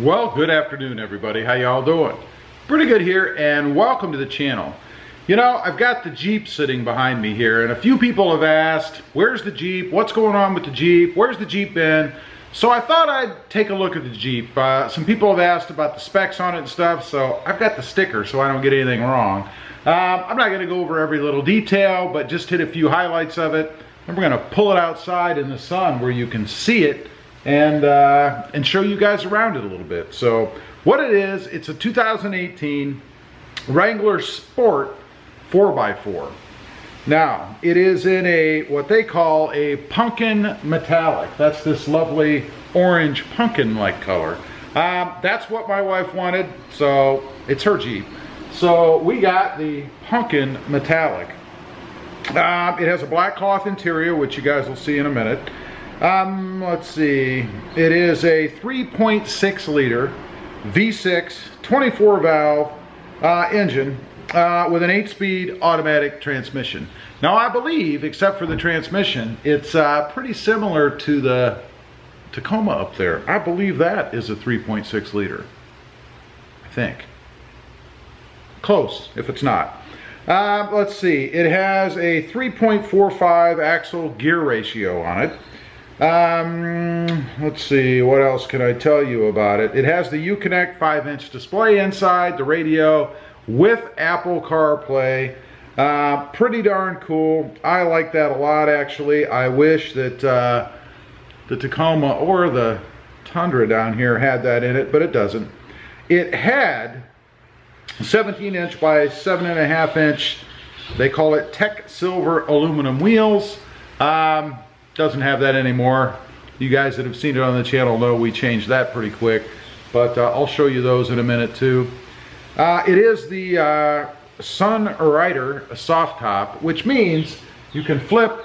Well, good afternoon, everybody. How y'all doing? Pretty good here, and welcome to the channel. You know, I've got the Jeep sitting behind me here, and a few people have asked, where's the Jeep? What's going on with the Jeep? Where's the Jeep been? So I thought I'd take a look at the Jeep. Some people have asked about the specs on it and stuff, so I've got the sticker so I don't get anything wrong. I'm not gonna go over every little detail, but just hit a few highlights of it. And we're gonna pull it outside in the sun where you can see it and show you guys around it a little bit. So what it is, it's a 2018 Wrangler Sport 4x4. Now, it is in a, what they call a pumpkin metallic. That's this lovely orange pumpkin-like color. That's what my wife wanted, so it's her Jeep. So we got the pumpkin metallic. It has a black cloth interior, which you guys will see in a minute. Let's see, it is a 3.6 liter V6 24 valve engine with an 8-speed automatic transmission. Now I believe, except for the transmission, it's pretty similar to the Tacoma up there. I believe that is a 3.6 liter, I think. Close, if it's not. Let's see, it has a 3.45 axle gear ratio on it. Let's see, what else can I tell you about it? It has the Uconnect 5-inch display inside, the radio with Apple CarPlay. Pretty darn cool. I like that a lot, actually. I wish that the Tacoma or the Tundra down here had that in it, but it doesn't. It had 17-inch by 7.5-inch, they call it Tech Silver aluminum wheels. Doesn't have that anymore. You guys that have seen it on the channel know we changed that pretty quick, but I'll show you those in a minute too. It is the Sun Rider soft top, which means you can flip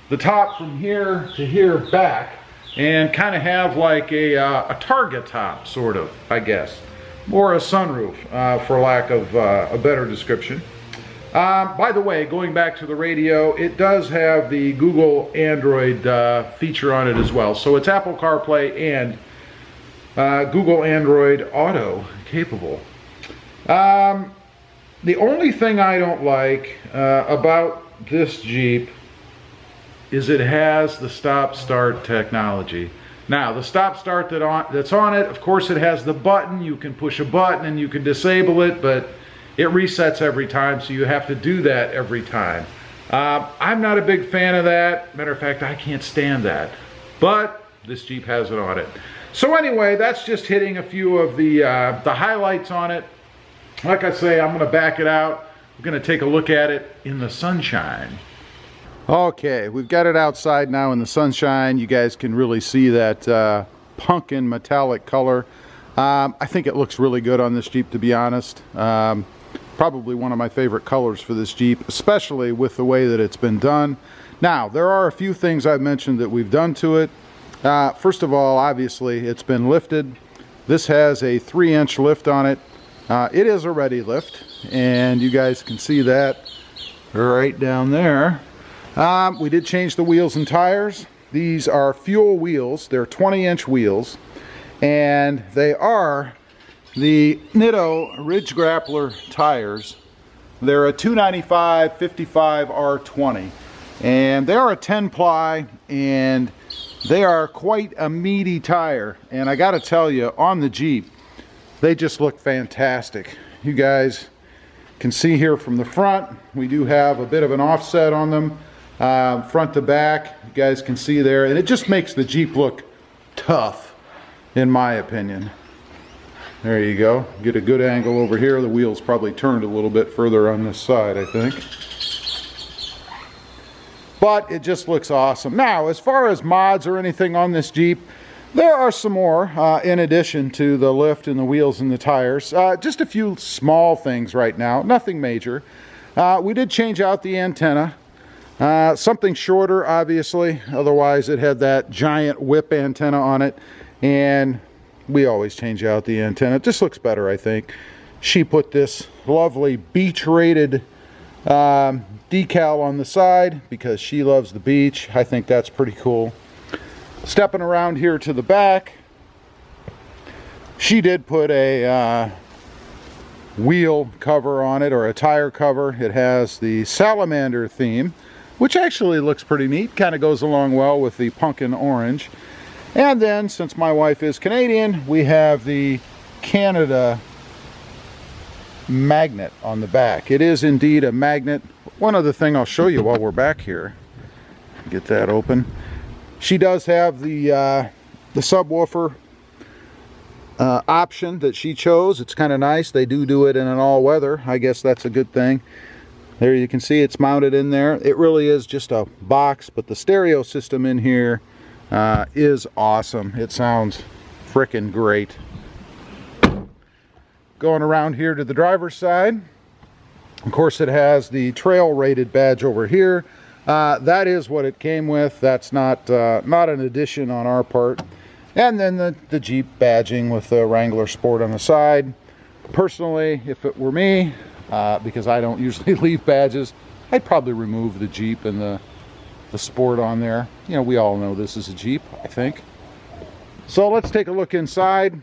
the top from here to here back and kind of have like a Targa top, sort of, I guess, or a sunroof, for lack of a better description. By the way, going back to the radio, it does have the Google Android feature on it as well. So it's Apple CarPlay and Google Android Auto capable. The only thing I don't like about this Jeep is it has the stop-start technology. Now, the stop-start that's on it, of course it has the button. You can push a button and you can disable it, but it resets every time, so you have to do that every time. I'm not a big fan of that. Matter of fact, I can't stand that. But this Jeep has it on it. So anyway, that's just hitting a few of the highlights on it. Like I say, I'm gonna back it out. We're gonna take a look at it in the sunshine. Okay, we've got it outside now in the sunshine. You guys can really see that pumpkin metallic color. I think it looks really good on this Jeep, to be honest. Probably one of my favorite colors for this Jeep, especially with the way that it's been done. Now, there are a few things I've mentioned that we've done to it. First of all, obviously, it's been lifted. This has a 3-inch lift on it. It is a ready lift, and you guys can see that right down there. We did change the wheels and tires. These are fuel wheels. They're 20-inch wheels, and they are the Nitto Ridge Grappler tires. They're a 295 55 R20, and they are a 10-ply, and they are quite a meaty tire. And I gotta tell you, on the Jeep, they just look fantastic. You guys can see here from the front, we do have a bit of an offset on them, front to back. You guys can see there, and it just makes the Jeep look tough, in my opinion. There you go. Get a good angle over here. The wheel's probably turned a little bit further on this side, I think. But it just looks awesome. Now, as far as mods or anything on this Jeep, there are some more in addition to the lift and the wheels and the tires. Just a few small things right now, nothing major. We did change out the antenna. Something shorter, obviously. Otherwise, it had that giant whip antenna on it. And we always change out the antenna. It just looks better, I think. She put this lovely beach-rated decal on the side because she loves the beach. I think that's pretty cool. Stepping around here to the back, She did put a wheel cover on it, or a tire cover. It has the salamander theme, which actually looks pretty neat. Kind of goes along well with the pumpkin orange. And then, since my wife is Canadian, we have the Canada magnet on the back. It is indeed a magnet. One other thing I'll show you while we're back here. Get that open. She does have the subwoofer option that she chose. It's kind of nice. They do it in an all-weather. I guess that's a good thing. There you can see it's mounted in there. It really is just a box, but the stereo system in here is awesome. It sounds frickin' great. Going around here to the driver's side, of course it has the trail rated badge over here. That is what it came with. That's not an addition on our part. And then the Jeep badging with the Wrangler Sport on the side. Personally, if it were me, because I don't usually leave badges, I'd probably remove the Jeep and the Sport on there. You know, we all know this is a Jeep, I think. So let's take a look inside.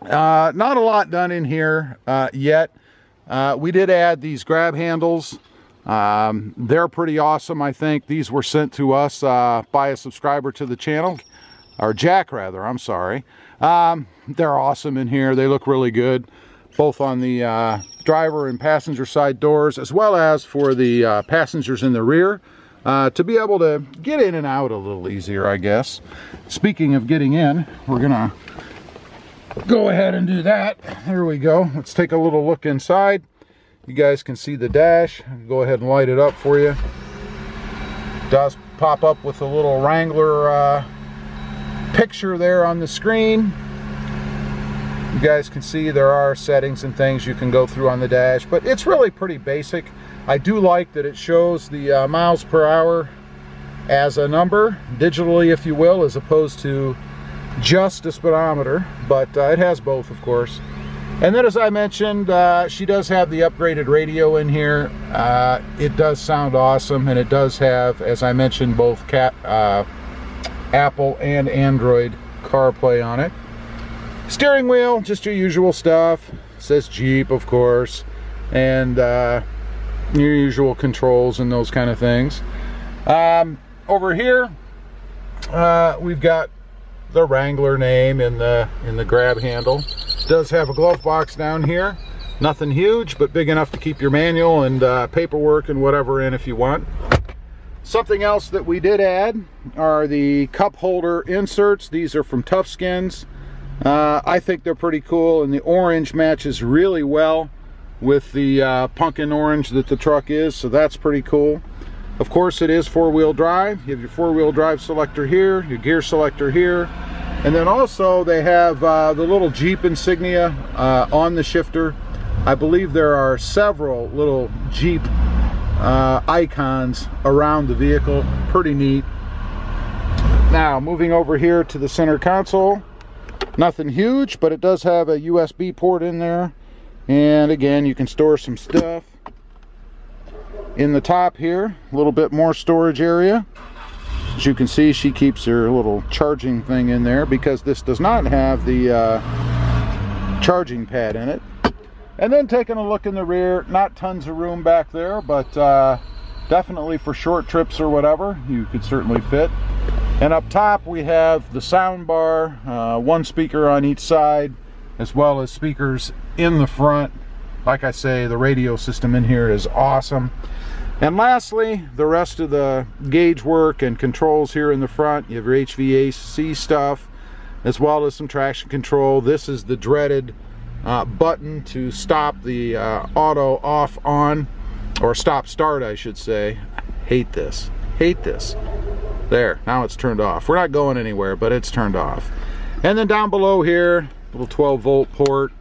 Not a lot done in here yet. We did add these grab handles. They're pretty awesome, I think. These were sent to us by a subscriber to the channel, or Jack rather, I'm sorry. They're awesome in here. They look really good, both on the driver and passenger side doors, as well as for the passengers in the rear, to be able to get in and out a little easier, I guess. Speaking of getting in, we're gonna go ahead and do that. There we go. Let's take a little look inside. You guys can see the dash. I'll go ahead and light it up for you. It does pop up with a little Wrangler picture there on the screen. You guys can see there are settings and things you can go through on the dash, but it's really pretty basic. I do like that it shows the miles per hour as a number, digitally if you will, as opposed to just a speedometer, but it has both, of course. And then, as I mentioned, she does have the upgraded radio in here. It does sound awesome, and it does have, as I mentioned, both Apple and Android CarPlay on it. Steering wheel, just your usual stuff. It says Jeep, of course, and your usual controls and those kind of things. Over here, we've got the Wrangler name in the grab handle. It does have a glove box down here. Nothing huge, but big enough to keep your manual and paperwork and whatever in if you want. Something else that we did add are the cup holder inserts. These are from Tough Skins. I think they're pretty cool, and the orange matches really well with the pumpkin orange that the truck is, so that's pretty cool. Of course, it is four-wheel drive. You have your four-wheel drive selector here, your gear selector here, and then also they have the little Jeep insignia on the shifter. I believe there are several little Jeep icons around the vehicle. Pretty neat. Now, moving over here to the center console. Nothing huge, but it does have a USB port in there. And again, you can store some stuff. In the top here, a little bit more storage area. As you can see, she keeps her little charging thing in there because this does not have the charging pad in it. And then taking a look in the rear, not tons of room back there, but definitely for short trips or whatever, you could certainly fit. And up top we have the sound bar, one speaker on each side, as well as speakers in the front. Like I say, the radio system in here is awesome. And lastly, the rest of the gauge work and controls here in the front. You have your HVAC stuff, as well as some traction control. This is the dreaded button to stop the auto off on, or stop start I should say. Hate this. There, now it's turned off. We're not going anywhere, but it's turned off. And then down below here, little 12-volt port.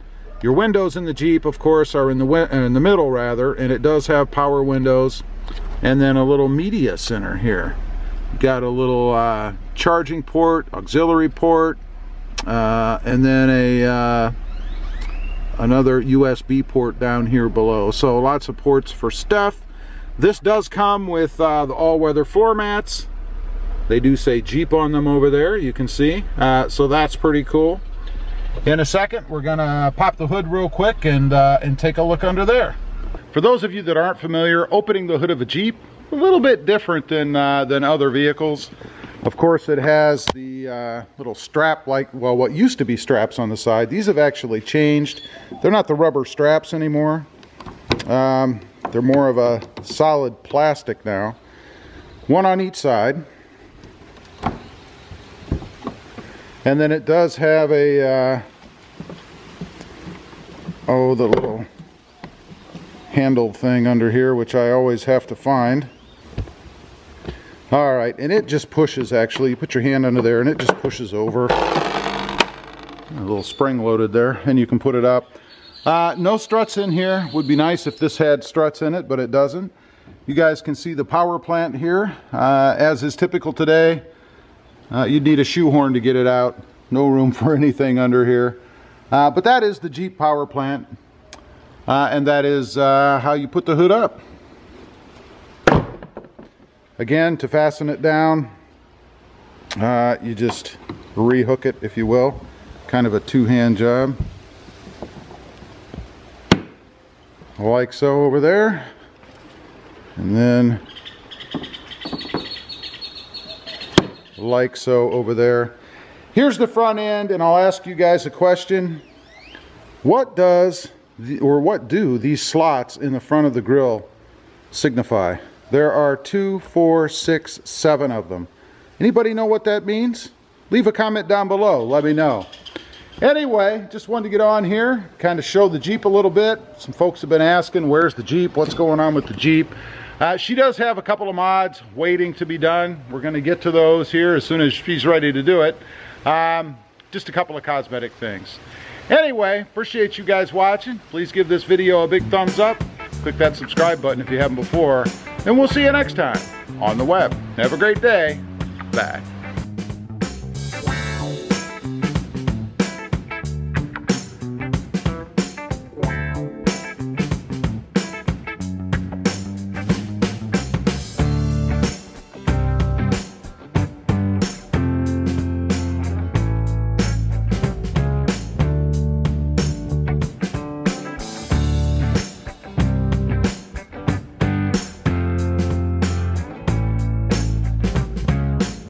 Your windows in the Jeep, of course, are in the middle rather, and it does have power windows. And then a little media center here. Got a little charging port, auxiliary port, and then another USB port down here below. So lots of ports for stuff. This does come with the all-weather floor mats. They do say Jeep on them over there, you can see. So that's pretty cool. In a second, we're gonna pop the hood real quick and take a look under there. For those of you that aren't familiar, opening the hood of a Jeep, a little bit different than other vehicles. Of course, it has the little strap, like, well, what used to be straps on the side. These have actually changed. They're not the rubber straps anymore. They're more of a solid plastic now. One on each side. And then it does have a, the little handled thing under here, which I always have to find. All right, and it just pushes, actually. You put your hand under there and it just pushes over. A little spring loaded there, and you can put it up. No struts in here. Would be nice if this had struts in it, but it doesn't. You guys can see the power plant here. As is typical today, you'd need a shoehorn to get it out. No room for anything under here. But that is the Jeep power plant. And that is how you put the hood up. Again, to fasten it down, you just rehook it, if you will. Kind of a two-hand job. Like so over there. And then like so over there. Here's the front end, and I'll ask you guys a question. What do these slots in the front of the grill signify? There are 2, 4, 6, 7 of them. Anybody know what that means? Leave a comment down below, let me know. Anyway, just wanted to get on here, kind of show the Jeep a little bit. Some folks have been asking, where's the Jeep? What's going on with the Jeep? She does have a couple of mods waiting to be done. We're going to get to those here as soon as she's ready to do it. Just a couple of cosmetic things. Anyway, appreciate you guys watching. Please give this video a big thumbs up. Click that subscribe button if you haven't before. And we'll see you next time on the web. Have a great day. Bye.